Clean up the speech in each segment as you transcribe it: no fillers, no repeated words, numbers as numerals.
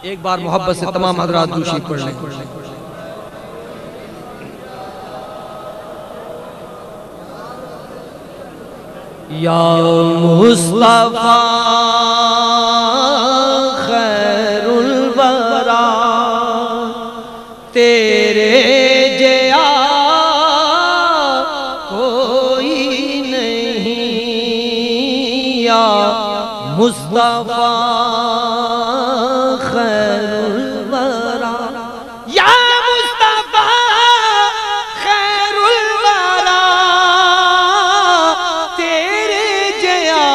ایک بار محبت سے تمام حضرات دوشی پڑھ لیں. یا مصطفیٰ خیر الورا تیرے جیا کوئی نہیں. یا مصطفیٰ خیر الورا یا مصطفیٰ خیر الورا تیرے جیا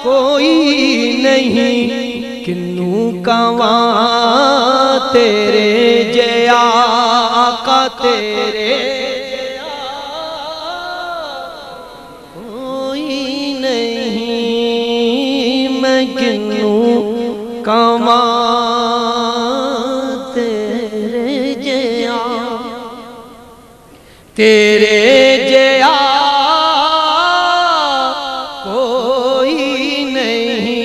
کوئی نہیں. کنوں کواں تیرے جیا آقا تیرے جیا کوئی نہیں. میں کنوں کواں تیرے جیا تیرے جیا کوئی نہیں.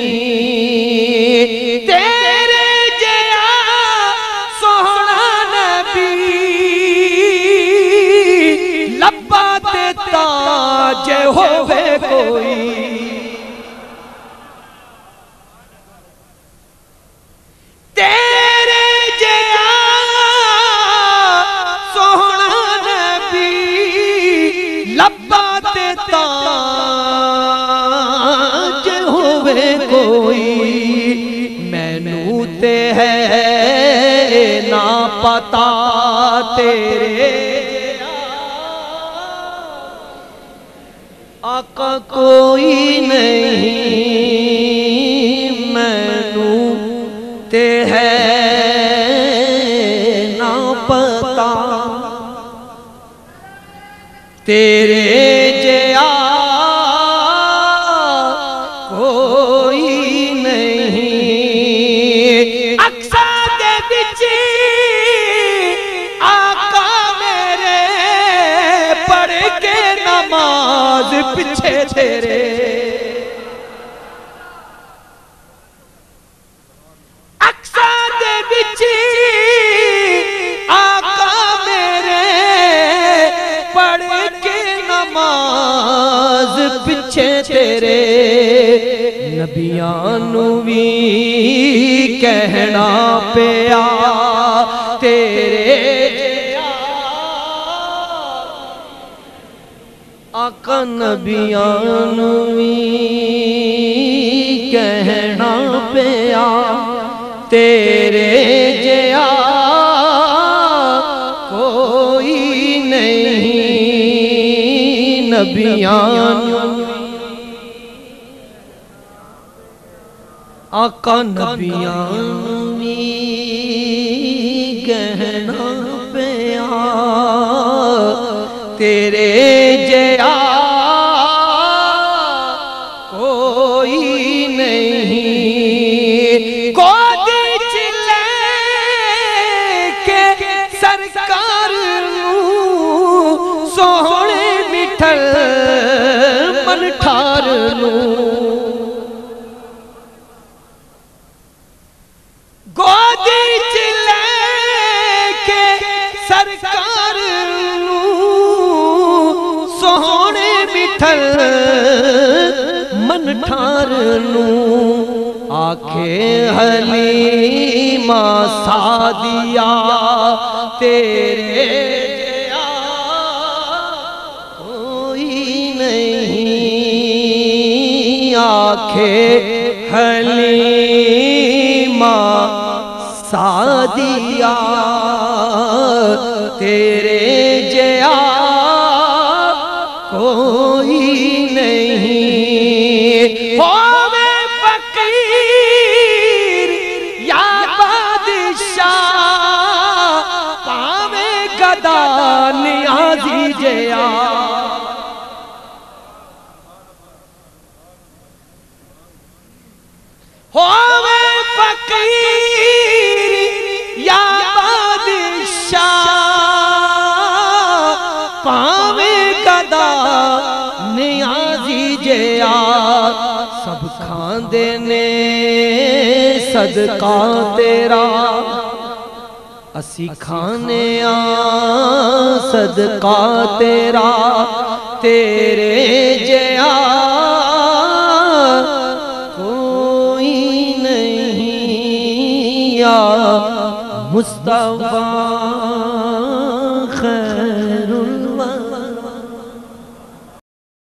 تیرے جیا سوہنا نبی لبا تے تاج ہووے کوئی. تیرے جیا سوہنا نبی لبا تے تاج ہووے کوئی. مینوں تے ہے نا پتا تیرے جیا آقا کوئی نہیں. مینوں تے ہے نا پتا تیرے جیا کوئی نہیں. اقصا دے وچ آقا میرے پڑھ کے نماز پیچھے تیرے. اقصا دے وچ آقا میرے پڑھ کے نماز پیچھے تیرے. نبیاں نو وی کہنا پیا تیرے جیا آقا. نبیاں نو وی کہنا پیا تیرے جیا کوئی نہیں. نبیاں آقا نبیاں بھی کہنا پیا تیرے جیا کوئی نہیں. گود وچ لے کے سرکار نوں سوہنے مٹھل من ٹھار نوں. گود وچ لے کے سرکار نوں سوہنے مٹھل من ٹھار نوں. آکھے حلیمہ سعدیہ تیرے جیا کوئی نہیں. آکھے حلیمہ سعدیہ تیرے جیا کوئی نہیں. ہووے فقیر یا بادشاہ پاوے گدا نیازی جیا. ہووے فقیر یا بادشاہ پاوے گدا نیازی جیا. سب کھاندے نے صدقے صدقہ تیرا اسی کھانے صدقہ تیرا تیرے جیا کوئی نہیں یا مصطفیٰ خیر